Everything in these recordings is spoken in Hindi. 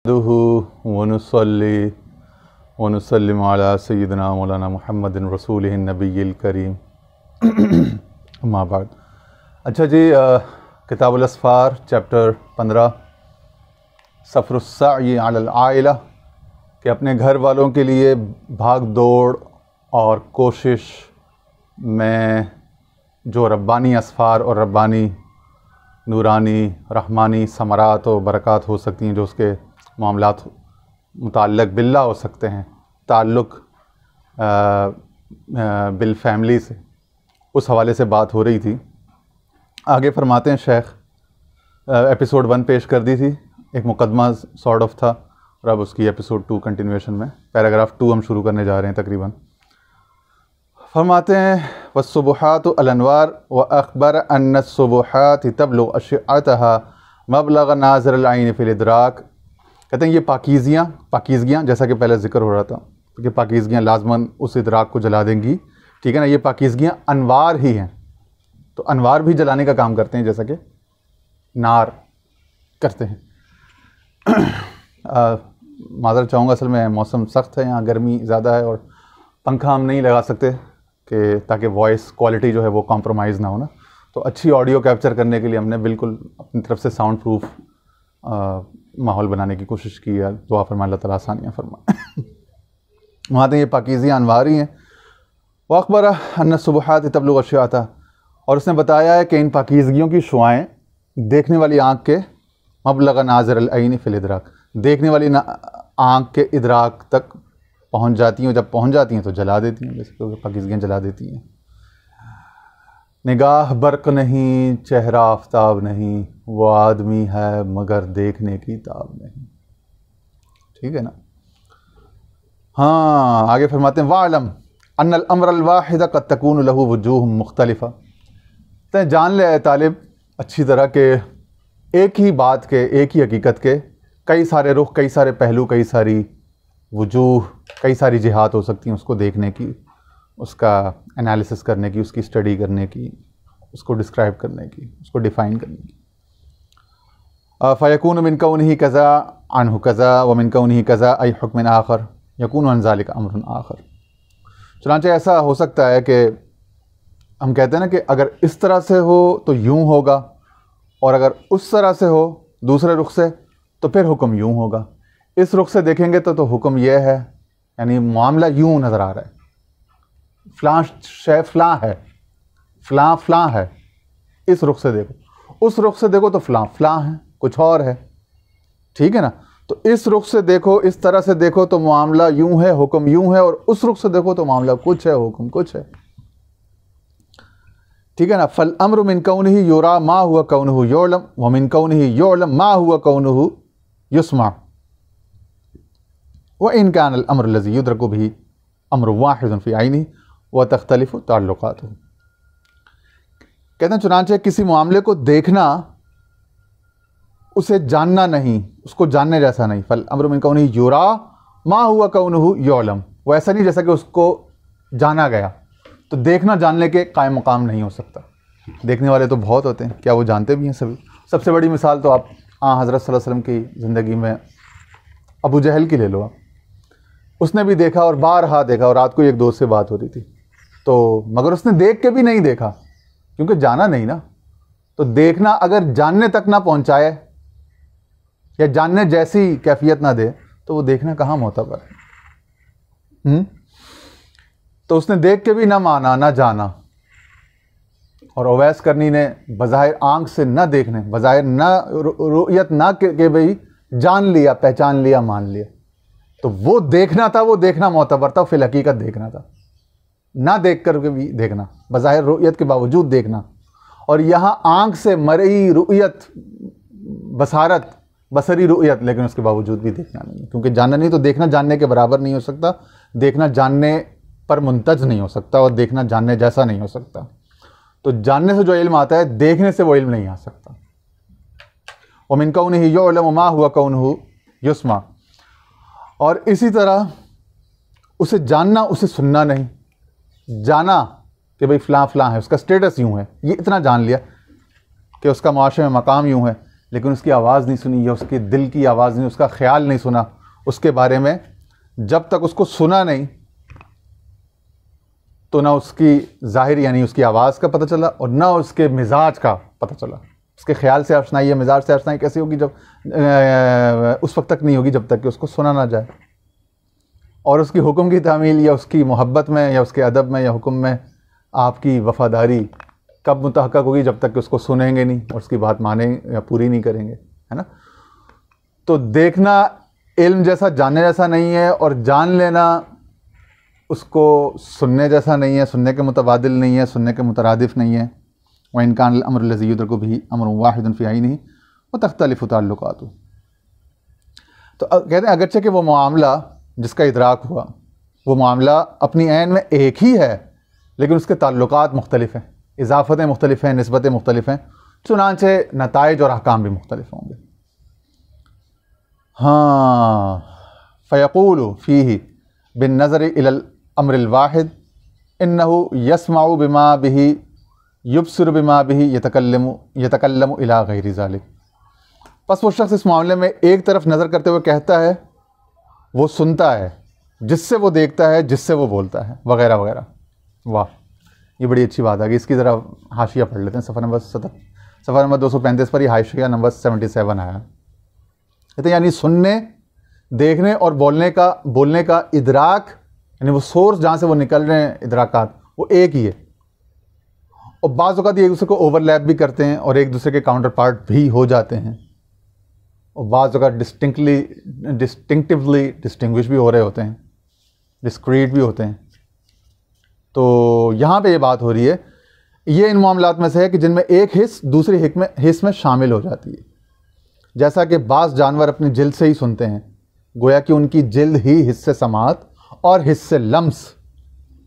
वनुसल्ली वनुसल्लिम अला सय्यिदिना मौलाना मुहम्मदिन रसूलिहिन नबिय्यिल करीम अम्मा बाद। अच्छा जी, किताबुल अस्फ़ार चैप्टर 15 सफ़रुस्साई अलल आइला कि अपने घर वालों के लिए भाग दौड़ और कोशिश में जो रब्बानी अस्फ़ार और रब्बानी नूरानी रहमानी समरात और बरक़ात हो सकती हैं, जो उसके मामलात मुताल्लिक़ बिल्ला हो सकते हैं, ताल्लुक़ बिल फैमिली से, उस हवाले से बात हो रही थी। आगे फरमाते हैं शेख, एपिसोड 1 पेश कर दी थी, एक मुकदमा सॉर्ट ऑफ था, और अब उसकी एपिसोड 2 कंटिन्यूएशन में पैराग्राफ 2 हम शुरू करने जा रहे हैं तकरीबन। फरमाते हैं वस्सुबुहातु अल-अनवार व अख़बर अन्न सुबुहात तबलुग़ अशअतहा मबलग़ नाज़िर अल-ऐन फ़िल इदराक। कहते हैं ये पाकीज़गियाँ जैसा कि पहले ज़िक्र हो रहा था कि पाकीज़गियाँ लाज़मन उस इदराक को जला देंगी, ठीक है ना। ये पाकीज़गियाँ अनवार ही हैं, तो अनवार भी जलाने का काम करते हैं जैसा कि नार करते हैं। माज़रत चाहूँगा, असल में मौसम सख्त है, यहाँ गर्मी ज़्यादा है और पंखा हम नहीं लगा सकते कि ताकि वॉइस क्वालिटी जो है वो कॉम्प्रोमाइज़ ना हो ना। तो अच्छी ऑडियो कैप्चर करने के लिए हमने बिल्कुल अपनी तरफ से साउंड प्रूफ माहौल बनाने की कोशिश की है। दुआ फरमाए अल्लाह ताला आसानियाँ फरमाए। वहाँ तो ये पाकीज़ियाँ अनवार ही हैं। व अख़बर अन्न सुबुहात तबलुग़ अशअतहा, और उसने बताया है कि इन पाकीज़गियों की शुआएँ देखने वाली आँख के मबलग़ नाज़िर अल-ऐन फ़िल इदराक, देखने वाली आँख के इदराक तक पहुँच जाती हैं। जब पहुँच जाती हैं तो जला देती हैं, जैसे तो पाकीज़गियाँ जला देती हैं। निगाह बर्क़ नहीं, चेहरा आफ्ताब नहीं, वो आदमी है मगर देखने की ताब नहीं, ठीक है ना। हाँ, आगे फरमाते हैं वालम अन्नल अम्रल वाहिद क़द तकूनु लहू वजूह मुख्तलिफ़ा। तो जान ले तालिब अच्छी तरह के एक ही बात के, एक ही हकीकत के कई सारे रुख, कई सारे पहलू, कई सारी वजूह, कई सारी जिहात हो सकती हैं उसको देखने की, उसका एनालिसिस करने की, उसकी स्टडी करने की, उसको डिस्क्राइब करने की, उसको डिफ़ाइन करने की। फ़यकून मिन कौनिही कज़ा अन्हु कज़ा व मिन कौनिही कज़ा अय हुक्मिन आखर यकून अन ज़ालिका अम्रुन आखर। चुनांचे ऐसा हो सकता है कि हम कहते हैं ना कि अगर इस तरह से हो तो यूँ होगा, और अगर उस तरह से हो दूसरे रुख से तो फिर हुक्म यूँ होगा। इस रुख से देखेंगे तो हुक्म यह है, यानी मामला यूँ नज़र आ रहा है, फ़लाँ शय फ़लाँ है, फ़लाँ फ़लाँ है। इस रुख से देखो, उस रुख से देखो तो फ़लाँ फ़लाँ है, कुछ और है, ठीक है ना। तो इस रुख से देखो, इस तरह से देखो तो मामला यूँ है, हुक्म यूँ है, और उस रुख से देखो तो मामला कुछ है, हुक्म कुछ है, ठीक है ना। फल अम्र मिन कौनिही युरा मा हुआ कौनुहु युअलम व मिन कौनिही युअलम मा हुआ कौनुहु युस्मा व इन कान अल अम्र लज़ी युद्रकु बिही अम्र वाहिदुन फ़ी ऐनिही व तख्तलिफ़ु ताल्लुक़ातुहु। कहते हैं चुनांचे किसी मामले को देखना, उसे जानना नहीं, उसको जानने जैसा नहीं। फल अम्र मिन कौनिही युरा मा हुआ कौनुहु युअलम, वो ऐसा नहीं जैसा कि उसको जाना गया। तो देखना जानने के कायम मकाम नहीं हो सकता। देखने वाले तो बहुत होते हैं, क्या वो जानते भी हैं सभी? सबसे बड़ी मिसाल तो आप हज़रत सल्लल्लाहु अलैहि वसल्लम की ज़िंदगी में अबू जहल की ले लो आप। उसने भी देखा और बारहा देखा, और रात को एक दोस्त से बात हो रही थी तो, मगर उसने देख के भी नहीं देखा क्योंकि जाना नहीं ना। तो देखना अगर जानने तक ना पहुँचाए या जानने जैसी कैफियत ना दे तो वो देखना कहाँ मोतबर है। तो उसने देख के भी ना माना ना जाना, और अवैस करनी ने बज़ाहिर आँख से न देखने, बज़ाहिर न रुयत ना के भाई जान लिया, पहचान लिया, मान लिया। तो वो देखना था, वो देखना मोतबर था, फिल हकीकत देखना था, ना देख कर के भी देखना, बज़ाहिर रुयत के बावजूद देखना। और यहाँ आँख से मरई रुयत, बसारत, बसरी रुयत, लेकिन उसके बावजूद भी देखना नहीं है, क्योंकि जानना नहीं। तो देखना जानने के बराबर नहीं हो सकता, देखना जानने पर मुंतज नहीं हो सकता, और देखना जानने जैसा नहीं हो सकता। तो जानने से जो इल्म आता है, देखने से वो इल्म नहीं आ सकता। व मिन कौनिही युअलम मा हुआ कौनुहु युस्मा, और इसी तरह उसे जानना, उसे सुनना नहीं। जाना कि भाई फ़लाँ फ़लाँ है, उसका स्टेटस यूँ है, ये इतना जान लिया कि उसका माशरे में मकाम यूँ है, लेकिन उसकी आवाज़ नहीं सुनी या उसके दिल की आवाज़ नहीं, उसका ख्याल नहीं सुना उसके बारे में, जब तक उसको सुना नहीं तो ना उसकी ज़ाहिर यानी उसकी आवाज़ का पता चला और ना उसके मिजाज का पता चला। उसके ख्याल से आशनाई या मिजाज से आशनाई कैसी होगी, जब उस वक्त तक नहीं होगी जब तक कि उसको सुना ना जाए। और उसकी हुक्म की तामील या उसकी मोहब्बत में या उसके अदब में या हुक्म में आपकी वफ़ादारी कब मुतहक्कक होगी, जब तक कि उसको सुनेंगे नहीं और उसकी बात माने या पूरी नहीं करेंगे, है ना। तो देखना इल्म जैसा जानने जैसा नहीं है, और जान लेना उसको सुनने जैसा नहीं है, सुनने के मुतबादिल नहीं है, सुनने के मुतरादिफ नहीं है। व इनकान अमर लज़ी युद्रकु बिही अमरुन वाहिदुन फ़ी आइनिही व तख्तलिफ़ु ताल्लुक़ातुहु। तो कहते हैं अगरचे कि वो मामला जिसका इदराक हुआ वो मामला अपनी ऐन में एक ही है, लेकिन उसके ताल्लुकात मुख्तलिफ़ हैं, इजाफ़तें मुख्तलिफ़ हैं, निस्बतें मुख्तलिफ़ हैं, चुनांचे नताइज और अहकाम भी मुख्तलिफ़ होंगे। हाँ, फ़यक़ूलु फ़ीही बिन नज़र इलल अम्रिल वाहिद इन्नहु यस्माउ बिमा बिही युबसिरु बिमा बिही यतकल्लमु इला गैरि ज़ालिक। बस वो शख्स इस मामले में एक तरफ नज़र करते हुए कहता है, वो सुनता है जिससे वो देखता है, जिससे वो बोलता है, वगैरह वगैरह। वाह, ये बड़ी अच्छी बात आ गई। इसकी ज़रा हाशिया पढ़ लेते हैं। सफ़र नंबर 235 पर ये हाशिया नंबर 77 आया। कहते यानी सुनने, देखने और बोलने का इदराक, यानी वो सोर्स जहाँ से वो निकल रहे हैं इदराकात, वो एक ही है। और बाज़ औक़ात एक दूसरे को ओवरलैप भी करते हैं और एक दूसरे के काउंटर पार्ट भी हो जाते हैं, और बाज़ औक़ात डिस्टिंक्टिवली डिस्टिंग्विश भी हो रहे होते हैं, डिस्क्रीट भी होते हैं। तो यहाँ पे ये बात हो रही है, ये इन मामलात में से है कि जिनमें एक हिस्स दूसरी हिस्स में शामिल हो जाती है। जैसा कि बाज़ जानवर अपनी जिल्द से ही सुनते हैं, गोया कि उनकी जिल्द ही हिस्से समात और हिस्से लम्स,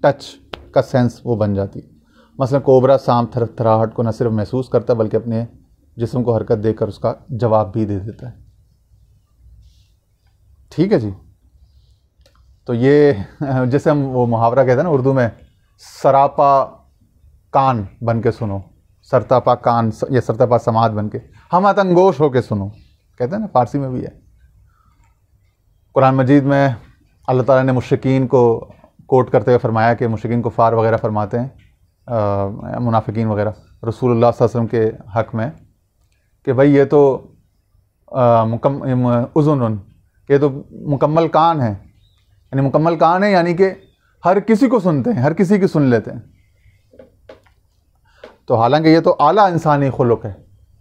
टच का सेंस वो बन जाती है। मसलन कोबरा सांप थरथराहट को न सिर्फ महसूस करता बल्कि अपने जिस्म को हरकत देकर उसका जवाब भी दे देता है। ठीक है जी। तो ये जैसे हम वो मुहावरा कहते हैं ना उर्दू में, सरापा कान बन के सुनो, सरतापा कान या सरतापा समात बन के, हम आतंगोश हो के सुनो, कहते हैं ना, फारसी में भी है। कुरान मजीद में अल्लाह ताला ने मुश्रिकीन को कोट करते हुए फरमाया कि मुश्रिकीन कुफार वगैरह फरमाते हैं, मुनाफिकीन वगैरह रसूलुल्लाह सल्लल्लाहु अलैहि वसल्लम के हक़ में कि भाई ये तो उज़ुनुन, ये तो मुकम्मल कान है, यानी मुकम्मल कान है, यानी कि हर किसी को सुनते हैं, हर किसी की सुन लेते हैं। तो हालांकि ये तो आला इंसानी खुलुक है,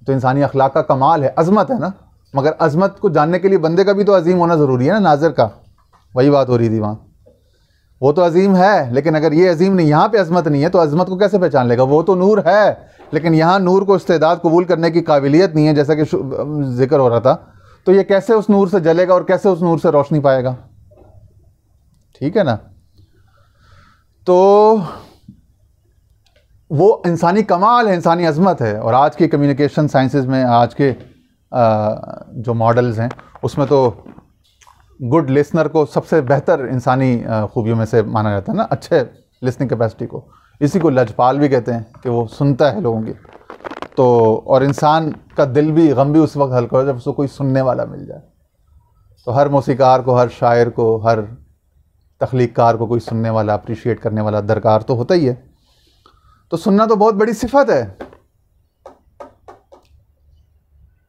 तो इंसानी अखलाक का कमाल है, अज़मत है ना, मगर अज़मत को जानने के लिए बंदे का भी तो अजीम होना ज़रूरी है ना, नाज़िर का। वही बात हो रही थी वहाँ, वो तो अजीम है, लेकिन अगर ये अजीम नहीं, यहाँ पे अज़मत नहीं है, तो अज़मत को कैसे पहचान लेगा? वो तो नूर है, लेकिन यहाँ नूर को इस्तेदाद कबूल करने की काबिलियत नहीं है, जैसा कि जिक्र हो रहा था। तो ये कैसे उस नूर से जलेगा और कैसे उस नूर से रोशनी पाएगा? ठीक है ना। तो वो इंसानी कमाल है, इंसानी अज़मत है। और आज की कम्युनिकेशन साइंसेज में, आज के जो मॉडल्स हैं, उसमें तो गुड लिसनर को सबसे बेहतर इंसानी खूबियों में से माना जाता है ना, अच्छे लिसनिंग कैपेसिटी को। इसी को लजपाल भी कहते हैं कि वो सुनता है लोगों की। तो और इंसान का दिल भी, गम भी उस वक्त हल्का हो जब उसको कोई सुनने वाला मिल जाए। तो हर मौसीकार को, हर शायर को, हर तख्लीक़कार को कोई सुनने वाला, अप्रिशिएट करने वाला दरकार तो होता ही है। तो सुनना तो बहुत बड़ी सिफत है।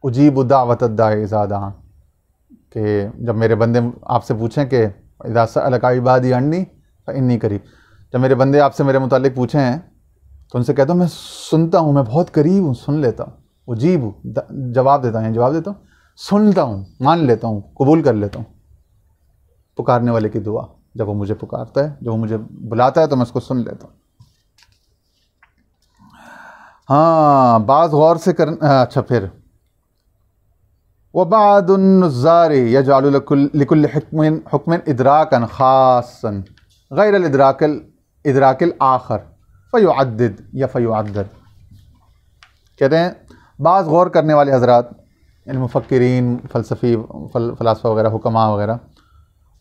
उजीबु दावत दाई इज़ा दान, कि जब मेरे बंदे आपसे पूछें कि इज़ा सअलका इबादी अन्नी फ़इन्नी करीब, जब मेरे बंदे आपसे मेरे मुतालिक पूछें हैं तो उनसे कहता हूँ मैं सुनता हूँ, मैं बहुत करीब हूँ, सुन लेता हूँ। उजीबु जवाब देता हूँ, सुनता हूँ, मान लेता हूँ, कबूल कर लेता हूँ पुकारने वाले की दुआ। जब वो मुझे पुकारता है, जब वो मुझे बुलाता है, तो मैं उसको सुन लेता हूँ। हाँ, बाज़ गौर से कर। अच्छा, फिर वबादुन्नुज़्ज़ारि यजअलु लिकुल्लि हुक्मिन इदराकन खासन गैर इदराकिल आखर फ़युअद्दिद या फ़युअद्दद। कहते हैं बाज़ गौर करने वाले हज़रात, यानी मुफ़क्किरीन, फ़लसफ़ा वगैरह, हुक्मा वगैरह,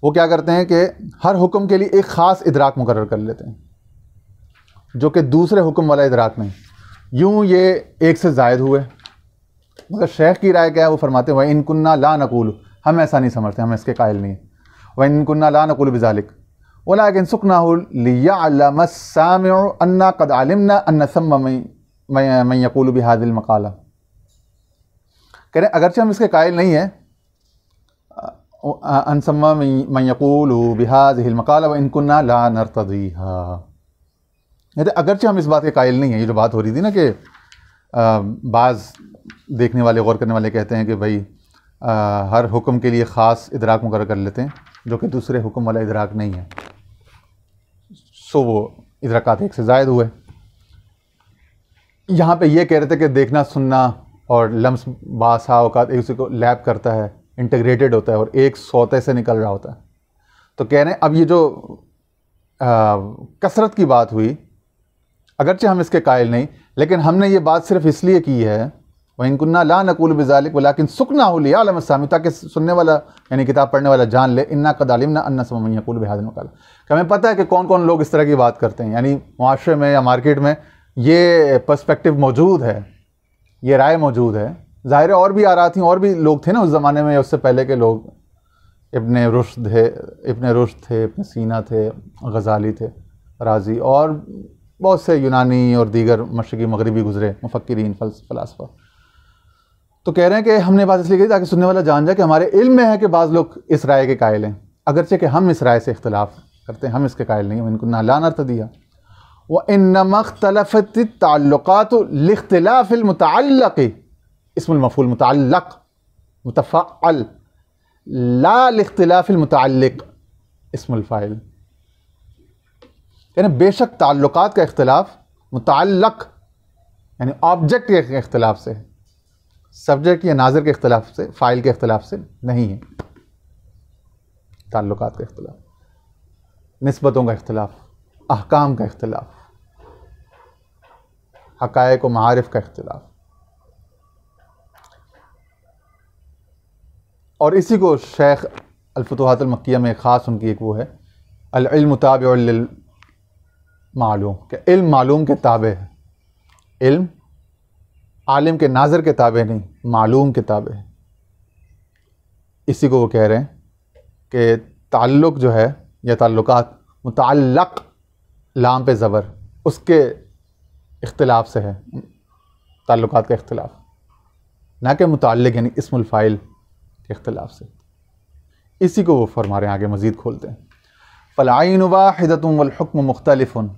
वो क्या करते हैं कि हर हुक्म के लिए एक ख़ास इदराक मुकर्रर कर लेते हैं, जो कि दूसरे हुक्म वाला इदराक नहीं। यूँ ये एक से ज़ायद हुए, मगर शेख की राय क्या है, वो फरमाते हैं वह इन कुन्ना ला नकूल, हम ऐसा नहीं समझते, हम इसके कायल नहीं। वह इन कुन्ना ला नकूल बिजालिक वलाकिन सुकनाहु लियअलम अस्सामिउ अन्ना क़द अलिमना अन्न सम्मा मन यक़ूलु बिहादिल मक़ाला। कह रहे अगरचे हम इसके कायल नहीं है, अनसम्मा मन यक़ूलु बिहादिल मक़ाला व इन कुन्ना ला नर्तदीहा। अगरचे हम इस बात के कायल नहीं है। ये जो बात हो रही थी ना कि बाज़ देखने वाले, गौर करने वाले कहते हैं कि भाई हर हुक्म के लिए ख़ास इदराक मुकर्रर कर लेते हैं जो कि दूसरे हुक्म वाला इदराक नहीं है, सो वो इदराकात एक से ज़ायद हुए। यहाँ पे ये कह रहे थे कि देखना सुनना और लम्स बासा औकात एक दूसरे को लैप करता है, इंटीग्रेटेड होता है और एक सौते से निकल रहा होता है। तो कह रहे हैं अब ये जो कसरत की बात हुई, अगरचे हम इसके कायल नहीं, लेकिन हमने ये बात सिर्फ इसलिए की है वह इनकुन्ना ला नकूल बिज़ालिक वलाकिन सुकनाहु लियअलम अस्सामिउ, ताकि सुनने वाला यानी किताब पढ़ने वाला जान ले इन्ना क़द अलिमना अन्ना सम्मा मन यक़ूलु बिहादिल मक़ाला, कि हमें पता है कि कौन कौन लोग इस तरह की बात करते हैं। यानी मुआशरे में या मार्केट में ये पर्सपेक्टिव मौजूद है, ये राय मौजूद है। ज़ाहिर है और भी आ रहा थी, और भी लोग थे ना उस ज़माने में, उससे पहले के लोग, इब्न रुश्द थे, इब्न सीना थे, गज़ाली थे, राज़ी और बहुत से यूनानी और दीगर मशरिकी मगरिबी गुज़रे मुफक्किरीन फ़लासफ़ा। तो कह रहे हैं कि हमने बात इसलिए की ताकि सुनने वाला जान जाए कि हमारे इल्म में है कि बाज़ लोग इस राय के कायल हैं, अगरचे कि हम इस राय से इख्तिलाफ़ करते हैं, हम इसके कायल नहीं हैं। इनकुन्ना ला नर्तदिया व इन्नमा इख्तलफ़त अत-तअल्लुक़ातु लिख्तिलाफ़िल मुतअल्लिक़, इस्मुल मफ़ऊल मुतअल्लिक़ मुतफ़अल, ला लिख्तिलाफ़िल मुतअल्लिक़ इस्मुल फ़ाइल। यानी बेशक ताल्लुकात का इख्तिलाफ मुतअल्लिक़ यानी ऑब्जेक्ट के इख्तिलाफ से, सब्जेक्ट या नाज़िर के इख्तिलाफ से, फ़ाइल के इख्तिलाफ से नहीं है। ताल्लुकात का इख्तिलाफ, निस्बतों का इख्तिलाफ, अहकाम का इख्तिलाफ, हक़ाइक़ व मारिफ़ का इख्तिलाफ। और इसी को शेख अल-फुतूहात अल-मक्किया में ख़ास उनकी एक वो है अल-इल्म ताबिउन लिल मालूम, कि इल्म मालूम के ताबे है। इल्म आलिम के नाज़र के ताबे नहीं, मालूम के ताबे है। इसी को वो कह रहे हैं कि ताल्लुक़ जो है या ताल्लुकात मुतअल्लिक़ लाम पे ज़बर, उसके इख्तिलाफ से है, ताल्लुकात का इख्तिलाफ, ना कि मुतअल्लिक़ यानी इस्मुल फ़ाइल के इख्तिलाफ से। इसी को वो फरमा रहे हैं, आगे मज़ीद खोलते हैं। फ़ल-अय्नु वाहिदतुन वल हुक्मु मुख्तलिफ़ुन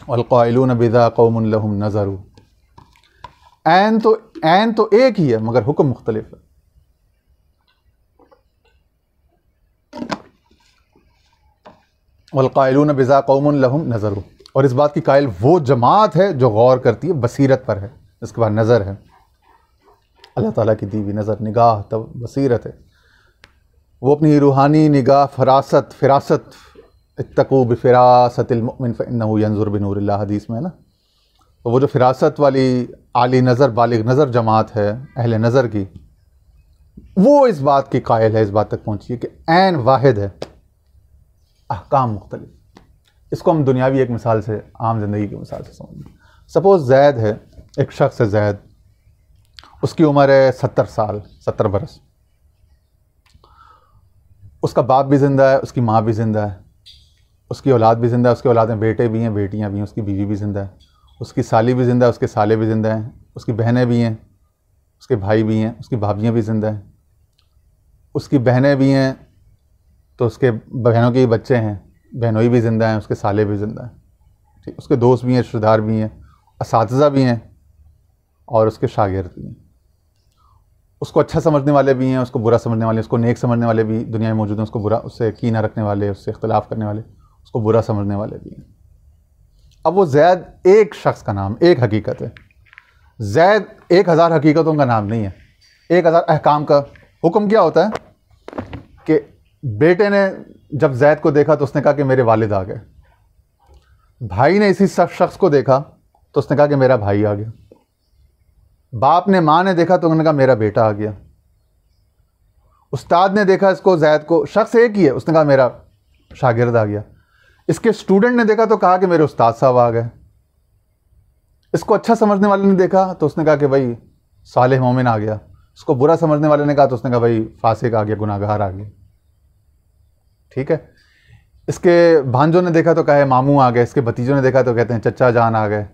वल क़ाइलून बिज़ा क़ौमुन लहुम नज़रु। ऐन तो एक ही है मगर हुक्म मुख्तलिफ है। वल क़ाइलून बिज़ा क़ौमुन लहुम नज़रु, और इस बात की कायल वो जमात है जो गौर करती है, बसीरत पर है, इसके बाद नज़र है, अल्लाह ताला की दी हुई नज़र, निगाह, तब बसीरत है। वो अपनी रूहानी निगाह, फ़िरासत इत्तक़ू बिफ़िरासतिल मुमिन फ़इन्नहु यंज़ुर बिनूरिल्लाह, हदीस में है ना। तो वो जो फ़िरासत वाली आली नज़र, बालिग नज़र जमात है अहले नज़र की, वो इस बात की कायल है, इस बात तक पहुँची है कि ऐन वाहिद है, अहकाम मुख्तलिफ। इसको हम दुनियावी एक मिसाल से, आम ज़िंदगी की मिसाल से समझें। सपोज़ ज़ैद है, एक शख्स है ज़ैद, उसकी उम्र है 70 साल, 70 बरस। उसका बाप भी ज़िंदा है, उसकी माँ भी ज़िंदा है, उसकी औलाद भी ज़िंदा है, उसकी औलाद में बेटे भी हैं, बेटियाँ भी हैं, उसकी बीवी भी ज़िंदा है, उसकी साली भी ज़िंदा है, उसके साले भी ज़िंदा हैं, उसकी बहनें भी हैं, उसके भाई भी हैं, उसकी भाभियाँ भी ज़िंदा हैं, उसकी बहनें भी हैं तो उसके बहनों के बच्चे हैं, बहनोई भी ज़िंदा हैं, उसके साले भी ज़िंदा हैं, ठीक, उसके दोस्त भी हैं, रिश्तेदार भी हैं, असातिज़ा भी हैं और उसके शागिर्द भी हैं। उसको अच्छा समझने वाले भी हैं, उसको बुरा समझने वाले, उसको नेक समझने वाले भी दुनिया में मौजूद हैं, उसको बुरा, उससे कीना रखने वाले, उससे इख्तिलाफ़ करने वाले, उसको बुरा समझने वाले भी हैं। अब वो ज़ैद एक शख्स का नाम, एक हकीकत है। ज़ैद 1000 हकीकतों का नाम नहीं है, 1000 अहकाम का। हुक्म क्या होता है कि बेटे ने जब ज़ैद को देखा तो उसने कहा कि मेरे वालिद आ गए, भाई ने इसी शख्स को देखा तो उसने कहा कि मेरा भाई आ गया, बाप ने, माँ ने देखा तो उन्होंने कहा मेरा बेटा आ गया, उस्ताद ने देखा इसको, ज़ैद को, शख्स एक ही है, उसने कहा मेरा शागिर्द आ गया। इसके स्टूडेंट ने देखा तो कहा कि मेरे उस्ताद साहब आ गए। इसको अच्छा समझने वाले ने देखा तो उसने कहा कि भाई सालेह मोमिन आ गया, उसको बुरा समझने वाले ने कहा तो उसने कहा भाई फासिक आ गया, गुनाहगार आ गया। ठीक है, इसके भांजों ने देखा तो कहा मामू आ गए, इसके भतीजों ने देखा तो कहते हैं चचा जान आ गए,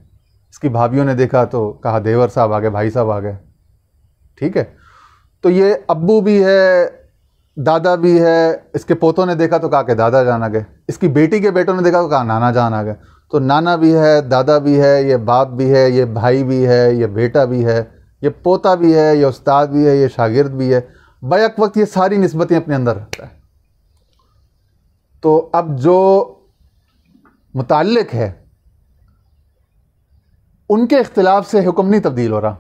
इसकी भाभीयों ने देखा तो कहा देवर साहब आ गए, भाई साहब आ गए। ठीक है, तो ये अब्बू भी है, दादा भी है, इसके पोतों ने देखा तो कहा कि दादा जान आ गए, इसकी बेटी के बेटों ने देखा तो कहा नाना जान आ गए। तो नाना भी है, दादा भी है, ये बाप भी है, ये भाई भी है, ये बेटा भी है, ये पोता भी है, ये उस्ताद भी है, ये शागिर्द भी है, बैक वक्त ये सारी निस्बतें अपने अंदर रखता है। तो अब जो मुताल्लिक है उनके इख्तिलाफ से हुक्म नहीं तब्दील हो रहा,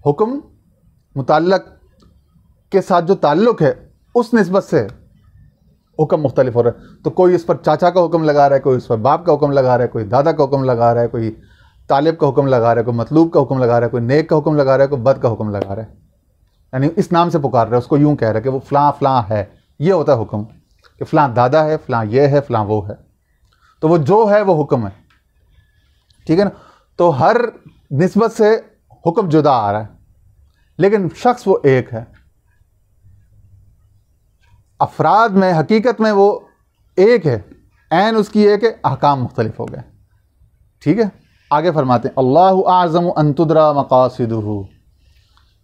हुक्म मुताल्लिक के साथ जो ताल्लुक है उस निस्बत से हुक्म मुख्तलिफ हो रहा है। तो कोई इस पर चाचा का हुक्म लगा रहा है, कोई इस पर बाप का हुक्म लगा रहा है, कोई दादा का हुक्म लगा रहा है, कोई तालिब का हुक्म लगा रहा है, कोई मतलूब का हुक्म लगा रहा है, कोई नेक का हुक्म लगा रहा है, कोई बद का हुक्म लगा रहा है, यानी इस नाम से पुकार रहा है, उसको यूं कह रहा है कि वो फ़लाँ फ़लाँ है। ये होता है हुक्म कि फ़लाँ दादा है, फ़लाँ ये है, फ़लाँ वो है। तो वो जो है वो हुक्म है। ठीक है ना, तो हर निस्बत से हुक्म जुदा आ रहा है, लेकिन शख्स वो एक है। अफराद में हकीकत में वो एक है, ऐन उसकी एक है, अहकाम मुख्तलिफ हो गए। ठीक है, आगे फरमाते हैं अल्लाहु आज़म अन तुदरा मकासिदुहु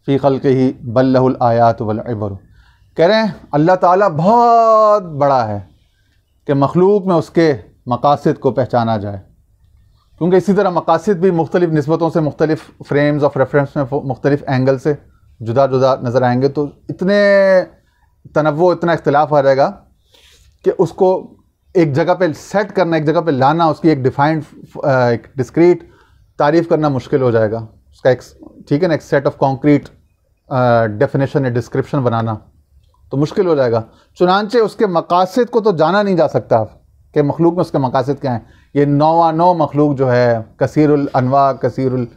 फ़ी ख़ल्क़िही बल लहुल आयात वल इबर। कह रहे हैं अल्लाह ताला बहुत बड़ा है कि मखलूक में उसके मकासिद को पहचाना जाए, क्योंकि इसी तरह मकासिद भी मुख्तलिफ़ निस्बतों से, मुख्तलिफ़ फ्रेम्स ऑफ रेफरेंस में, मुख्तलिफ़ एंगल से जुदा जुदा नज़र आएंगे। तो इतने तनव्वु, इतना इख्तिलाफ आ जाएगा कि उसको एक जगह पे सेट करना, एक जगह पे लाना, उसकी एक डिफाइंड, एक डिस्क्रीट तारीफ़ करना मुश्किल हो जाएगा उसका एक, ठीक है ना, एक सेट ऑफ कॉन्क्रीट डेफिनेशन या डिस्क्रिप्शन बनाना तो मुश्किल हो जाएगा। चुनांचे उसके मकासिद को तो जाना नहीं जा सकता कि मखलूक में उसके मकासिद क्या हैं। ये नौ मखलूक जो है, कसीरुल अनवा, कसीरुल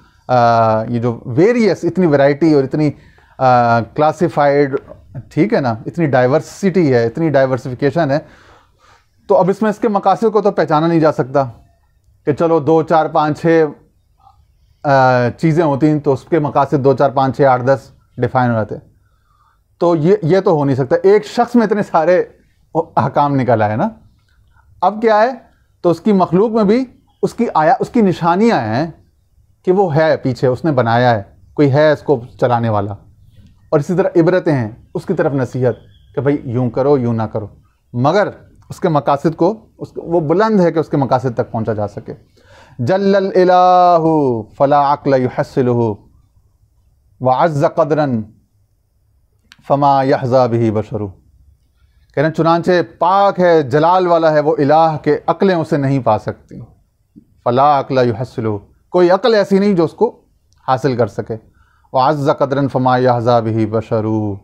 ये जो वेरियस, इतनी वैरायटी और इतनी क्लासिफाइड, ठीक है ना, इतनी डाइवर्सिटी है, इतनी डाइवर्सिफिकेशन है, तो अब इसमें इसके मकासद को तो पहचाना नहीं जा सकता कि चलो 2, 4, 5, 6 चीज़ें होती तो उसके मकासद 2, 4, 5, 6, 8, 10 डिफाइन हो जाते। तो ये तो हो नहीं सकता, एक शख्स में इतने सारे अहकाम निकल आए ना। अब क्या है, तो उसकी मखलूक में भी उसकी निशानियाँ हैं कि वो है, पीछे उसने बनाया है, कोई है इसको चलाने वाला। और इसी तरह इबरतें हैं, उसकी तरफ नसीहत कि भाई यूं करो, यूं ना करो, मगर उसके मकासद को वो बुलंद है कि उसके मकासद तक पहुंचा जा सके। जल्लल इलाहु फला अक्ल युहस्सिलुहु व अज़्ज़ क़द्रन फमा यहज़ा बिही बशरु। कह रहे चुनांचे पाक है, जलाल वाला है वो इलाह के अक्लें उसे नहीं पा सकती। फला अक्ल युहस्सिलुहु, कोई अक्ल ऐसी नहीं जो उसको हासिल कर सके। व अज़्ज़ क़द्रन फमा यहज़ा बिही बशरु,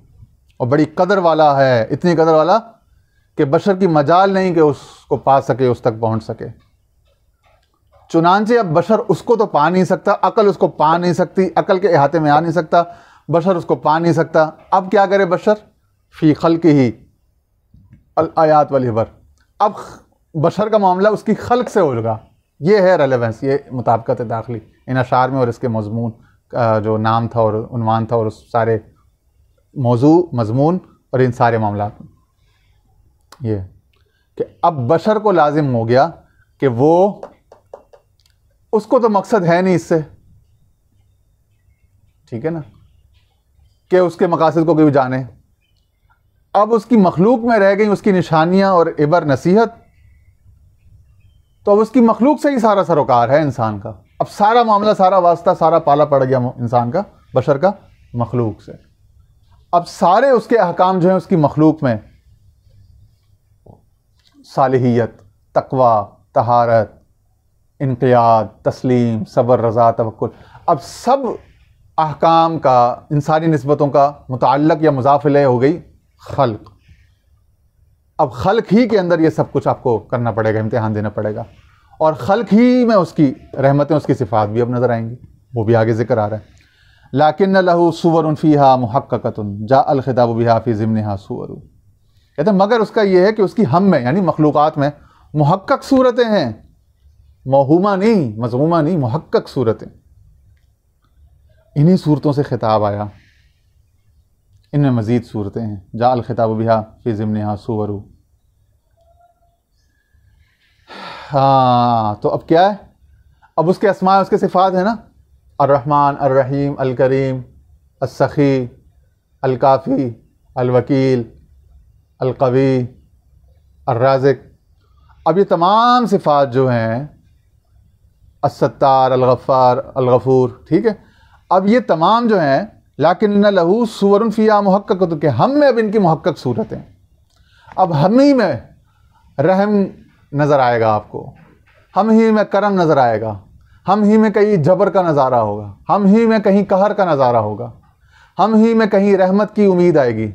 और बड़ी कदर वाला है, इतनी कदर वाला कि बशर की मजाल नहीं कि उसको पा सके, उस तक पहुंच सके। चुनांचे अब बशर उसको तो पा नहीं सकता, अकल उसको पा नहीं सकती, अकल के अहाते में आ नहीं सकता, बशर उसको पा नहीं सकता। अब क्या करे बशर, फ़ी ख़ल्क़िही अल आयात वल इबर। अब बशर का मामला उसकी खल्क से होगा। ये है रेलेवेंस, ये मुताबिकत दाखिली इन अशार में और इसके मज़मून का जो नाम था और उन्वान था और उस सारे मौजू, मज़मून और इन सारे मामलात में ये कि अब बशर को लाजिम हो गया कि वो, उसको तो मकसद है नहीं इससे, ठीक है ना, कि उसके मकासद को कोई जाने। अब उसकी मखलूक में रह गई उसकी निशानियां और इबर नसीहत, तो अब उसकी मखलूक से ही सारा सरोकार है इंसान का। अब सारा मामला, सारा वास्ता, सारा पाला पड़ गया इंसान का, बशर का, मखलूक से। अब सारे उसके अहकाम जो हैं उसकी मखलूक में, सालिहियत, तकवा, तहारत, इनक़ियाद, तस्लीम, सब्र, रज़ा, तवक्कुल, अब सब अहकाम का, इन सारी निस्बतों का मुतअल्लिक़ या मुज़ाफ़ इलैह हो गई खल्क़। अब खल्क़ ही के अंदर ये सब कुछ आपको करना पड़ेगा, इम्तिहान देना पड़ेगा, और खल्क़ ही में उसकी रहमतें, उसकी सिफ़ात भी अब नज़र आएंगी, वो भी आगे ज़िक्र आ रहा है। लाकिन्न लहू सुवरुन फ़ीहा मुहक्ककतुन जाअल ख़िताबु बिहा फ़ी ज़िम्निहा सुवरु। कहते हैं मगर उसका ये है कि उसकी हम में, यानी मखलूक़ात में मुहक्कक सूरतें हैं, मौहूमा नहीं, मज़मूमा नहीं, मुहक्कक सूरतें। इन्हीं सूरतों से खिताब आया। इनमें मज़ीद सूरतें हैं। जाल खिताब बिहा फ़ी ज़िम्निहा सुवरु। हाँ, तो अब क्या है, अब उसके अस्मा उसके सिफ़ात है ना, अर्रहमान, अर्रहीम, अलकरीम, अस्सखी, अलकाफ़ी, अलवकील, अलकवी, अर्राज़िक। अब ये तमाम सिफ़ात जो हैं, अस्सत्तार, अलगफ़ार, अलगफ़ूर, ठीक है। अब ये तमाम जो हैं, लाकिन लहू सुवरुन फ़ीहा मुहक्कक़तुन, के हम में अब इनकी मुहक्कक सूरत हैं। अब हम ही में रहम नज़र आएगा आपको, हम ही में करम नज़र आएगा, हम ही में कहीं जबर का नज़ारा होगा, हम ही में कहीं कहर का नज़ारा होगा, हम ही में कहीं रहमत की उम्मीद आएगी।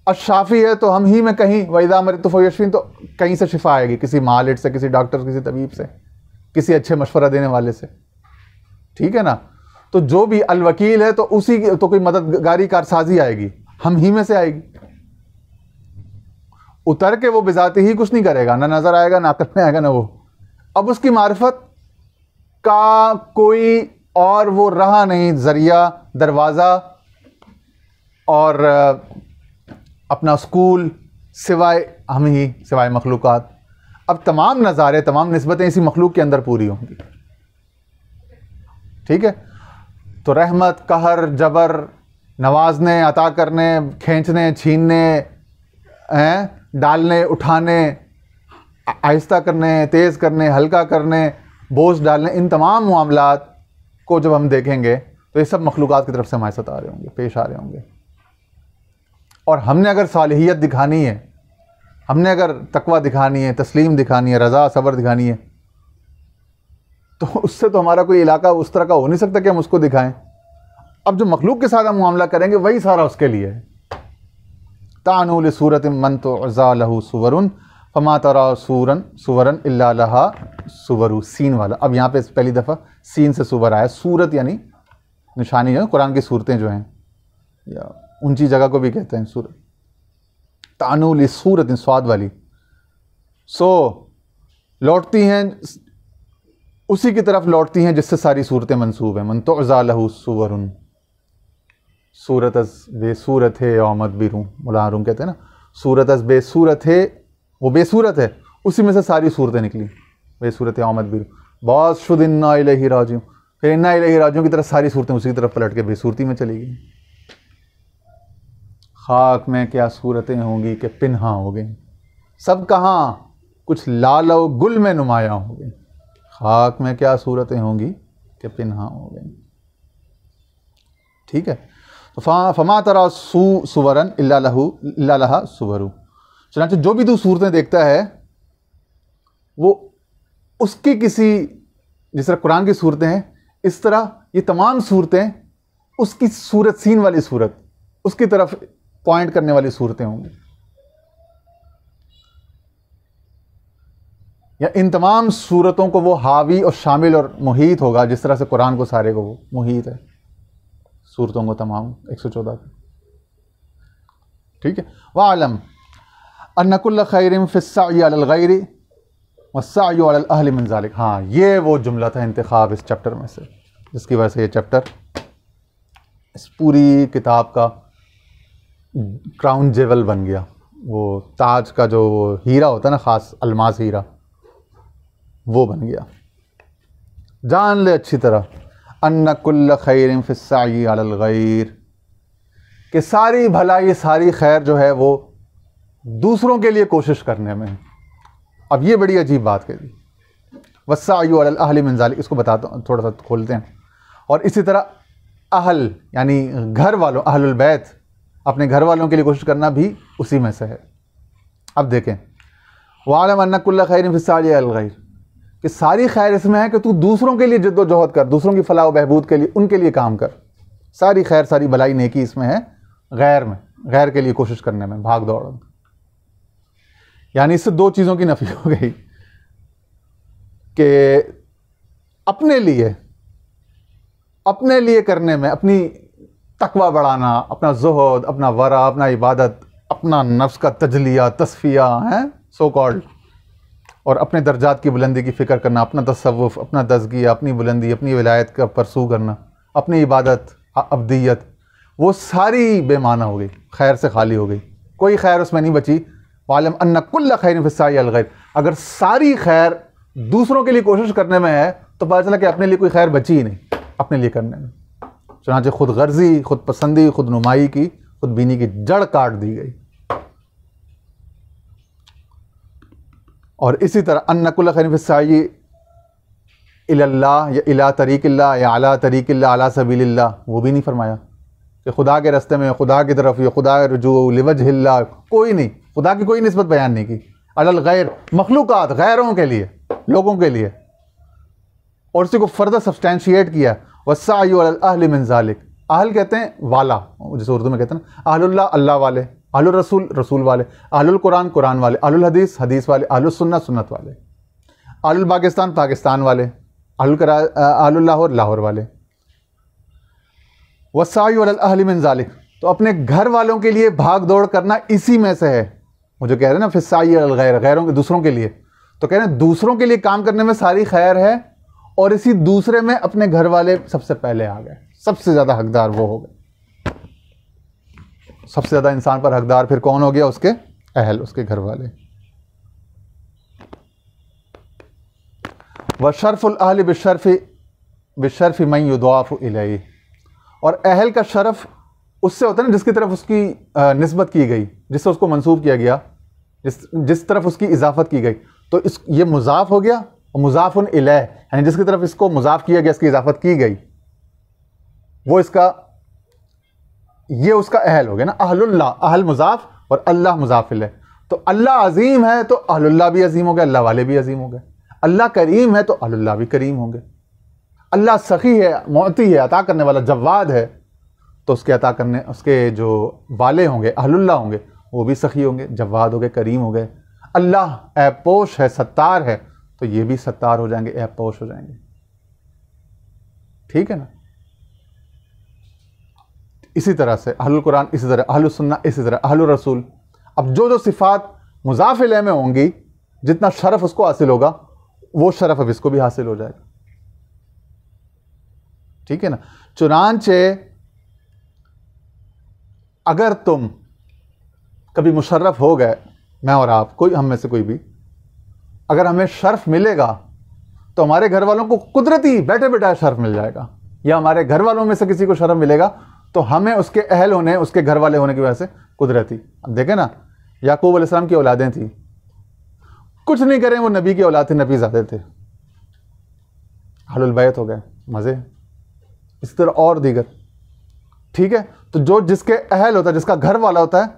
अशाफ़ी है तो हम ही में कहीं वइज़ा मरिज़्तु फ़हुव यशफ़ीन, तो कहीं से शिफा आएगी, किसी मालिक से, किसी डॉक्टर, किसी तबीब से, किसी अच्छे मशवरा देने वाले से, ठीक है ना। तो जो भी अलवकील है तो उसी तो कोई मददगारी कारसाजी आएगी, हम ही में से आएगी। उतर के वो बिजाती ही कुछ नहीं करेगा, ना नज़र आएगा, ना अक़ल में आएगा, ना वो। अब उसकी मारिफत का कोई और वो रहा नहीं, ज़रिया, दरवाज़ा और अपना स्कूल, सिवाय हम ही, सिवाय मखलूक़ात। अब तमाम नज़ारे, तमाम निस्बतें इसी मखलूक के अंदर पूरी होंगी, ठीक है। तो रहमत, कहर, जबर, नवाजने, अता करने, खींचने, छीनने, डालने, उठाने, आहिस्ता करने, तेज़ करने, हल्का करने, बोझ डालने, इन तमाम मामलात को जब हम देखेंगे तो ये सब मखलूक़ात की तरफ से हमारे साथ आ रहे होंगे, पेश आ रहे होंगे। और हमने अगर सालिहियत दिखानी है, हमने अगर तकवा दिखानी है, तस्लीम दिखानी है, रज़ा सब्र दिखानी है, तो उससे तो हमारा कोई इलाका उस तरह का हो नहीं सकता कि हम उसको दिखाएं। अब जो मखलूक के साथ हम मामला करेंगे वही सारा उसके लिए है। तानु लिसूरत मन तुज़ा लहू सुवरुन फमा तरा सुवरन इल्ला लहा सुवरु, सीन वाला। अब यहाँ पे पहली दफ़ा सीन से सुवर आया। सूरत यानी निशानी है, कुरान की सूरतें जो हैं, या ऊंची जगह को भी कहते हैं सूरत। तानु लिसूरत, स्वाद वाली, सो लौटती हैं, उसी की तरफ लौटती हैं जिससे सारी सूरतें मंसूब हैं। मन तुज़ा लहू सुवरुन, सूरत बेसूरत है औमद बिरू, मुलाहरूम कहते हैं ना, सूरत बेसूरत है, वो बेसूरत है, उसी में से सारी सूरतें निकली, बेसूरत है औमद बिरू। बहुत शुद्ध इन्ना इलैहि राजिऊन, फिर इन्ना इलैहि राजिऊन की तरफ सारी सूरतें उसी की तरफ पलट के बेसूरती में चली गई। खाक में क्या सूरतें होंगी कि पिन्हा हो गई, सब कहाँ कुछ लाल व गुल में नुमाया हो गई। खाक में क्या सूरतें होंगी कि पिन्हा हो गई, ठीक है। तो फमा तरा सुवरन इल्ला लहा सुवरु। चनाचे जो भी तू सूरतें देखता है वो उसकी किसी, जिस तरह कुरान की सूरतें हैं, इस तरह ये तमाम सूरतें उसकी सूरत, सीन वाली सूरत, उसकी तरफ पॉइंट करने वाली सूरतें होंगी। या इन तमाम सूरतों को वो हावी और शामिल और मुहीत होगा, जिस तरह से कुरान को सारे को वो मुहीत है, सूरतों को तमाम 114 को, ठीक है। वालम अन्ना कुल्ल खैरिन फिस्साई अलल गैरि वस्साई अलल अहलि मिन ज़ालिक। हाँ, ये वो जुमला था इंतखाब इस चैप्टर में से, जिसकी वजह से ये चैप्टर इस पूरी किताब का क्राउन जेवल बन गया। वो ताज का जो हीरा होता है ना, ख़ास अलमास हीरा, वो बन गया। जान ले अच्छी तरह, अन्ना कुल्ल खैरिन फिस्साई अलल गैर, कि सारी भलाई, सारी खैर जो है वो दूसरों के लिए कोशिश करने में। अब ये बड़ी अजीब बात कह दी, वस्साई अलल अहलि मिन ज़ालिक, इसको बताता हूँ, थोड़ा सा खोलते हैं। और इसी तरह अहल यानी घर वालों, अहलुल बैत, अपने घर वालों के लिए कोशिश करना भी उसी में से है। अब देखें, वालम अन्ना कुल्ल खैरिन फिस्साई अलल गैर, कि सारी खैर इसमें है कि तू दूसरों के लिए जद्दोजहद कर, दूसरों की फलाह व बहबूद के लिए, उनके लिए काम कर। सारी खैर, सारी भलाई, नेकी इसमें है गैर में, गैर के लिए कोशिश करने में, भाग दौड़। यानी इससे दो चीज़ों की नफी हो गई कि अपने लिए करने में, अपनी तकवा बढ़ाना, अपना ज़ुहद, अपना वरा, अपना इबादत, अपना नफ्स का तजलिया, तस्फिया है सो कॉल्ड, और अपने दर्जात की बुलंदी की फ़िक्र करना, अपना तसव्वुफ़, अपना तज़किया, अपनी बुलंदी, अपनी विलायत का परसू करना, अपनी इबादत, अब्दियत, वो सारी बेमाना हो गई, खैर से खाली हो गई, कोई खैर उसमें नहीं बची। वालम अन्ना कुल्ला खैरिन फिस्साई अल गैर, अगर सारी खैर दूसरों के लिए कोशिश करने में है तो पता चला कि अपने लिए कोई खैर बची ही नहीं अपने लिए करने में। चुनांचे खुद गर्जी, खुद पसंदी, खुद नुमाई की, खुद बीनी की जड़ काट दी गई। और इसी तरह अन्ना कुल्ला खैरिन फिस्साई इल्लाह या इला तरीक़िल्लाह या अला तरीक़िल्लाह अला सबीलिल्लाह, वो भी नहीं फरमाया कि खुदा के रास्ते में, खुदा की तरफ, या खुदा रुजू लिवजहिल्लाह, कोई नहीं, खुदा की कोई निस्बत बयान नहीं की। अलल गैर, मखलूक़ात, गैरों के लिए, लोगों के लिए, और उसी को फर्दर सब्सटैंशिएट किया। वस्सायु अलल अहलि मिन ज़ालिक, अहल कहते हैं वाला, जैसे उर्दू में कहते हैं ना, अहलुल्लाह अल्लाह वाले, अहलुर रसूल रसूल वाले, अहलुल कुरान कुरान वाले, अहलुल हदीस हदीस वाले, अहलुस सुन्नत सुन्नत वाले, अहलुल पाकिस्तान पाकिस्तान वाले, अहलुल लाहौर लाहौर वाले। वस्सायु अलल अहलि मिन ज़ालिक, तो अपने घर वालों के लिए भाग दौड़ करना इसी में से है। वो जो कह रहे हैं ना फिस्साई अलल गैर, गैरों के, दूसरों के लिए, तो कह रहे हैं दूसरों के लिए काम करने में सारी खैर है, और इसी दूसरे में अपने घर वाले सबसे पहले आ गए, सबसे ज़्यादा हकदार वो हो गए। सबसे ज़्यादा इंसान पर हकदार फिर कौन हो गया? उसके अहल, उसके घर वाले। व शर्फुल अहल बिशर्फ़ि मन युद्वाफ़ु इलैहि, और अहल का शरफ उससे होता है ना जिसकी तरफ उसकी निस्बत की गई, जिससे उसको मंसूब किया गया, जिस तरफ उसकी इजाफत की गई। तो ये मुजाफ हो गया, और मुजाफुन इलैह, यानी जिसकी तरफ इसको मुजाफ किया गया, इसकी इजाफत की गई, वो इसका, ये उसका अहल हो गया ना। अहलुल्लाह, अहल मुजाफ और अल्लाह मुजाफ इलैह। तो अल्लाह अजीम है तो अहलुल्लाह भी अजीम हो गए, अल्लाह वाले भी अजीम हो गए। अल्लाह करीम है तो अहलुल्लाह भी करीम होंगे। अल्लाह सखी है, मुअती है, अता करने वाला, जवाद है, तो उसके अता करने, उसके जो वाले होंगे, अहलुल्लाह होंगे, वो भी सखी होंगे, जवाद हो गए, करीम हो गए। अल्लाह ऐपोश है, सत्तार है, तो ये भी सत्तार हो जाएंगे, ऐपोश हो जाएंगे। ठीक है ना। इसी तरह से अहलुल कुरान, इसी तरह अहलुस सुन्ना, इसी तरह अहलुर रसूल। अब जो जो सिफात मुज़ाफ़ इलैह में होंगी, जितना शरफ उसको हासिल होगा, वो शरफ अब इसको भी हासिल हो जाएगा। ठीक है ना। चुनांचे अगर तुम कभी मुशर्रफ हो गए, मैं और आप, कोई हम में से कोई भी, अगर हमें शर्फ मिलेगा तो हमारे घर वालों को कुदरती बैठे बैठाए शर्फ मिल जाएगा, या हमारे घर वालों में से किसी को शर्फ मिलेगा तो हमें उसके अहल होने, उसके घर वाले होने की वजह से कुदरती। अब देखें ना, याकूब अलैहिस्सलाम की औलादें थी, कुछ नहीं करें वो नबी की औलाद थे, नबी ज़ादे थे, अहलुल बैत हो गए, मज़े। इस तरह और दीगर। ठीक है। तो जो जिसके अहल होता है, जिसका घर वाला होता है,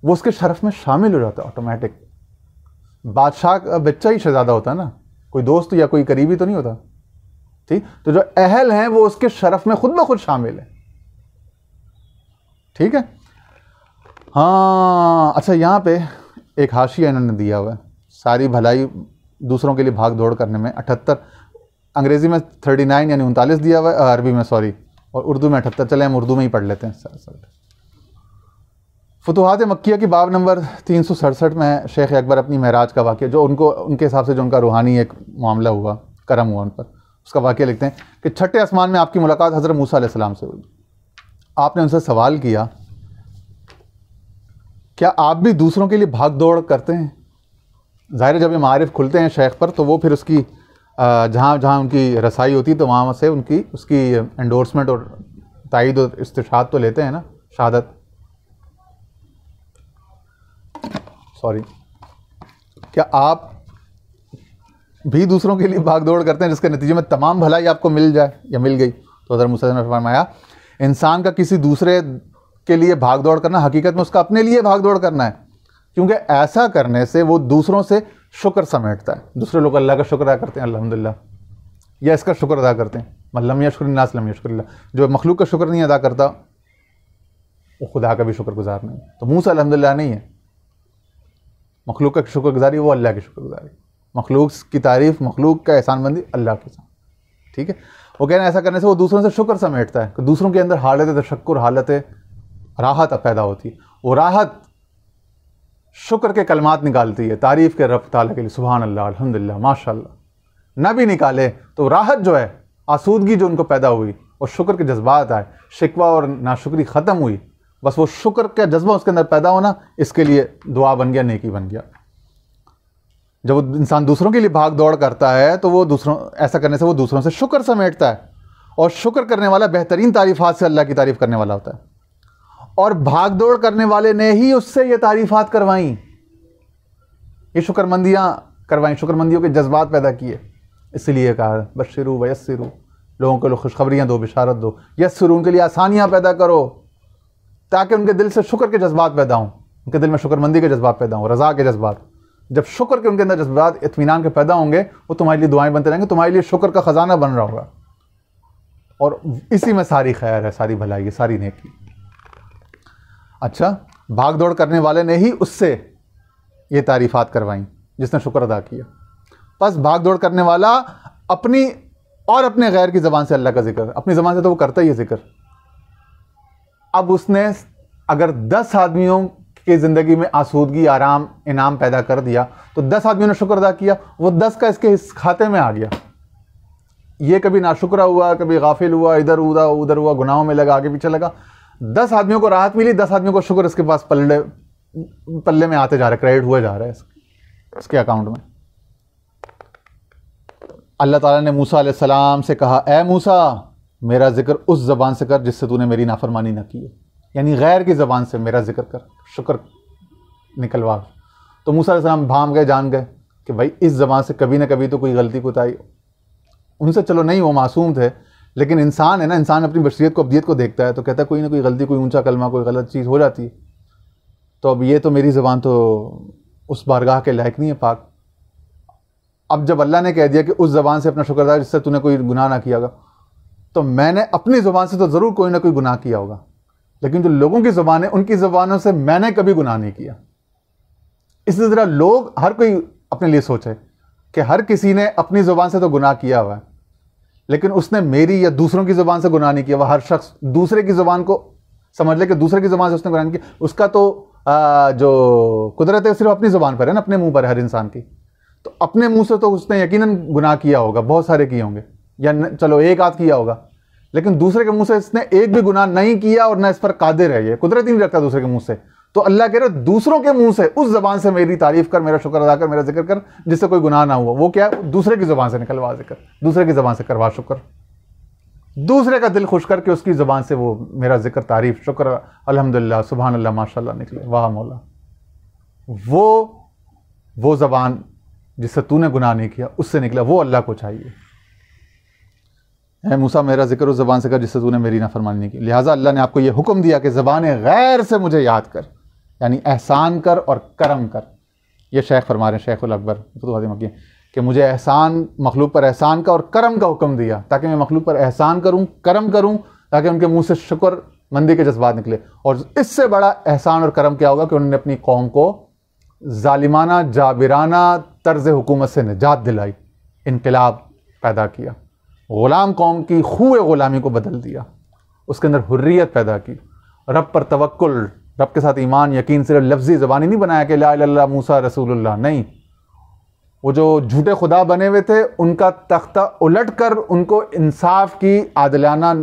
वो उसके शरफ में शामिल हो जाता है ऑटोमेटिक। बादशाह का बच्चा ही शहजादा होता है ना, कोई दोस्त या कोई करीबी तो नहीं होता। ठीक। तो जो अहल हैं वो उसके शरफ में खुद ब खुद शामिल है। ठीक है। हाँ, अच्छा, यहाँ पे एक हाशिया इन्होंने दिया हुआ है, सारी भलाई दूसरों के लिए भाग दौड़ करने में 78, अंग्रेज़ी में 39 यानी 39 दिया हुआ है, अरबी में सॉरी, और उर्दू में 78। चले हम उर्दू में ही पढ़ लेते हैं। फुतुहात मक्किया की बाब नंबर 367 में शेख अकबर अपनी महराज का वाक़या, जो उनके हिसाब से जो उनका रूहानी एक मामला हुआ, करम हुआ उन पर, उसका वाक़या लिखते हैं कि छठे आसमान में आपकी मुलाकात हज़रत मूसा अलैहिस्सलाम से हुई। आपने उनसे सवाल किया, क्या आप भी दूसरों के लिए भाग दौड़ करते हैं? ज़ाहिर है जब ये मारिफ खुलते हैं शेख पर, तो वो फिर उसकी जहाँ जहाँ उनकी रसाई होती है, तो वहाँ से उसकी एंडोर्समेंट और तायीद और इस्तिशाद तो लेते हैं ना, शहादत, सॉरी। क्या आप भी दूसरों के लिए भाग दौड़ करते हैं जिसके नतीजे में तमाम भलाई आपको मिल जाए या मिल गई? तो हज़रत मूसा ने फरमाया, इंसान का किसी दूसरे के लिए भाग दौड़ करना हकीकत में उसका अपने लिए भाग दौड़ करना है, क्योंकि ऐसा करने से वो दूसरों से शुक्र समेटता है। दूसरे लोग अल्लाह का शुक्र अदा करते हैं, अल्हम्दुलिल्लाह, या इसका शुक्र अदा करते हैं, लम यशकुरिन्नास लम यशकुरिल्लाह। जो मखलूक का शुक्र नहीं अदा करता, वो खुदा का भी शुक्रगुजार नहीं। तो मूसा अल्हम्दुलिल्लाह नहीं है, मखलूक का शुक्रगुजारी वो अल्लाह की शुक्रगुजारी, मखलूक की तारीफ़, मखलूक का एहसानमंदी अल्लाह के साथ। ठीक है। वो कह रहे हैं ऐसा करने से वो दूसरों से शुक्र समेटता है, कि दूसरों के अंदर हालत तशक्कुर, हालत राहत पैदा होती है। वो राहत शुक्र के कलमात निकालती है, तारीफ़ के रब ताला के लिए, सुभान अल्लाह, अल्हम्दुलिल्लाह, माशाअल्लाह। ना भी निकाले तो राहत जो है, आसूदगी जो उनको पैदा हुई, और शुक्र के जज्बात आए, शिकवा और नाशुक्री ख़त्म हुई, बस वो शुक्र का जज्बा उसके अंदर पैदा होना, इसके लिए दुआ बन गया, नेकी बन गया। जब वो इंसान दूसरों के लिए भाग दौड़ करता है तो वो दूसरों ऐसा करने से वो दूसरों से शुक्र समेटता है, और शुक्र करने वाला बेहतरीन तारीफ़ात से अल्लाह की तारीफ़ करने वाला होता है। और भाग दौड़ करने वाले ने ही उससे ये तारीफ़ात करवाई, ये शुक्रमंदियाँ करवाई, शुक्रमंदियों के जज्बात पैदा किए। इसलिए कहा बशरू वयस्सिरू, लोगों को खुशखबरियाँ दो, बिशारत दो, यस्सिरू, उनके लिए आसानियाँ पैदा करो ताकि उनके दिल से शुक्र के जज्बात पैदा हों, उनके दिल में शुक्रमंदी के जज्बात पैदा हों, रज़ा के जज्बात। जब शुक्र के उनके अंदर जज्बात इत्मीनान के पैदा होंगे, वो तुम्हारे लिए दुआएं बनते रहेंगे, तुम्हारे लिए शुक्र का ख़जाना बन रहा होगा, और इसी में सारी खैर है, सारी भलाई है, सारी नेकी। अच्छा, भाग दौड़ करने वाले ने ही उससे ये तारीफ़ात करवाई जिसने शुक्र अदा किया। बस भाग दौड़ करने वाला अपनी और अपने गैर की ज़बान से अल्लाह का जिक्र, अपनी ज़बान से तो वो करता ही है जिक्र। अब उसने अगर 10 आदमियों की ज़िंदगी में आसूदगी, आराम, इनाम पैदा कर दिया, तो 10 आदमियों ने शुक्र अदा किया, वो 10 का इसके इस खाते में आ गया। ये कभी नाशुक्रा हुआ, कभी गाफिल हुआ, इधर हुआ उधर हुआ, गुनाहों में लगा, आगे पीछे लगा। 10 आदमियों को राहत मिली, 10 आदमियों को शुक्र इसके पास पल्ले में आते जा रहा है, क्रेडिट हुए जा रहा है इसके अकाउंट में। अल्लाह ताला ने मूसा अलैहिस्सलाम से कहा, ए मूसा, मेरा जिक्र उस ज़बान से कर जिससे तूने मेरी नाफरमानी न की है, यानी गैर की ज़बान से मेरा जिक्र कर, शुक्र निकलवा। तो मूसा अलैहिस्सलाम भाम गए, जान गए कि भाई इस ज़बान से कभी ना कभी तो कोई गलती कोताही उनसे, चलो नहीं, वो मासूम थे, लेकिन इंसान है ना, इंसान अपनी बशरियत को, अब्दियत को देखता है, तो कहता है कोई ना कोई गलती, कोई ऊंचा कलमा, कोई गलत चीज़ हो जाती है। तो अब ये तो मेरी ज़बान तो उस बारगाह के लायक नहीं है, पाक। अब जब अल्लाह ने कह दिया कि उस ज़बान से अपना शुक्र अदा जिससे तूने कोई गुनाह ना किया होगा, तो मैंने अपनी ज़ुबान से तो ज़रूर कोई ना कोई गुनाह किया होगा, लेकिन जो लोगों की ज़ुबान है, उनकी ज़ुबानों से मैंने कभी गुनाह नहीं किया। इसी तरह लोग, हर कोई अपने लिए सोचे कि हर किसी ने अपनी ज़ुबान से तो गुनाह किया हुआ है, लेकिन उसने मेरी या दूसरों की ज़ुबान से गुनाह नहीं किया हुआ। हर शख्स दूसरे की ज़ुबान को समझ ले कि दूसरे की ज़ुबान से उसने गुनाह नहीं किया, उसका तो जो कुदरत है सिर्फ अपनी ज़ुबान पर है ना, अपने मुंह पर है हर इंसान की। तो अपने मुंह से तो उसने यकीनन गुनाह किया होगा, बहुत सारे किए होंगे, या चलो एक आध किया होगा, लेकिन दूसरे के मुंह से इसने एक भी गुनाह नहीं किया और ना इस पर कादिर है, ये कुदरत ही नहीं रखता दूसरे के मुंह से। तो अल्लाह कह रहे दूसरों के मुंह से, उस ज़बान से मेरी तारीफ़ कर, मेरा शुक्र अदा कर, मेरा जिक्र कर जिससे कोई गुनाह ना हुआ। वो क्या, दूसरे की ज़बान से निकलवा जिक्र, दूसरे की ज़बान से करवा शुक्र, दूसरे का दिल खुश करके उसकी ज़बान से वो मेरा जिक्र, तारीफ़, शुक्र, अल्हम्दुलिल्लाह, सुभान अल्लाह, माशाअल्लाह निकले, वाह मौला। वो ज़बान जिससे तूने गुनाह नहीं किया, उससे निकला, वो अल्लाह को चाहिए। है मूसा, मेरा जिक्र उस ज़बान से कर जिससे तूने मेरी नाफरमानी नहीं की। लिहाजा अल्लाह ने आपको ये हुक्म दिया कि ज़बान गैर से मुझे याद कर, यानी एहसान कर और करम कर। ये शेख फरमा रहे हैं, शेखुल अकबर मक्की, कि मुझे एहसान, मखलूक पर एहसान का और करम का हुक्म दिया, ताकि मैं मखलूक पर एहसान करूँ, करम करूँ, ताकि उनके मुँह से शुक्र मंदी के जज्बात निकले। और इससे बड़ा एहसान और करम क्या होगा कि उन्होंने अपनी कौम को जालिमाना, जाबिराना तर्ज हुकूमत से निजात दिलाई, इनकलाब पैदा किया, ग़ुलाम कौम की खूए ग़ुलामी को बदल दिया, उसके अंदर हुर्रियत पैदा की, रब पर तवक्कुल, रब के साथ ईमान, यकीन सिर्फ लफ्ज़ी ज़बानी नहीं बनाया कि ला इलाहा इल्लल्लाह मूसा रसूलुल्लाह, नहीं। वो जो झूठे खुदा बने हुए थे, उनका तख्ता उलट कर उनको इंसाफ की, आदिलाना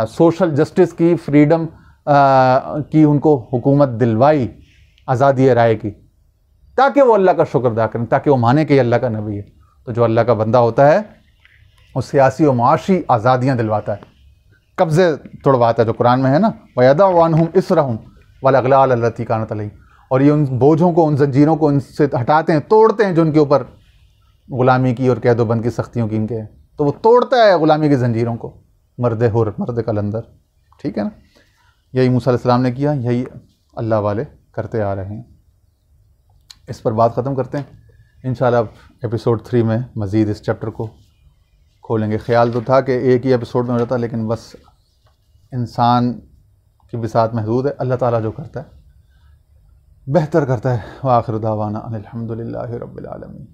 सोशल जस्टिस की, फ्रीडम की उनको हुकूमत दिलवाई, आज़ादी राय की, ताकि वो अल्लाह का शुक्र अदा करें, ताकि वो माने कि अल्लाह का नबी है। तो जो अल्लाह का बंदा होता है वो सियासी और माशी आज़ादियाँ दिलवाता है, कब्ज़े तोड़वाता है, जो कुरान में है ना, वयदअ अन्हुम इस्रहुम वल अग़लाल अल्लती कानत अलैहिम, और ये उन बोझों को, उन जंजीरों को उनसे हटाते हैं, तोड़ते हैं जो उनके ऊपर ग़ुलामी की और कैदोबंद की सख्तियों की इनके हैं, तो वो तोड़ता है ग़ुलामी की जंजीरों को, मर्द हुर, मर्द कलंदर, ठीक है ना। यही मूसा अलैहिस्सलाम ने किया, यही अल्लाह वाले करते आ रहे हैं। इस पर बात ख़त्म करते हैं, इंशाअल्लाह एपिसोड 3 में मज़ीद इस चैप्टर को खोलेंगे। ख्याल तो था कि एक ही एपिसोड में हो जाता, लेकिन बस इंसान की बिसात महदूद है, अल्लाह ताला जो करता है बेहतर करता है। व आखिर दावाना अनिल हम्दुलिल्लाहि रब्बिल आलमीन।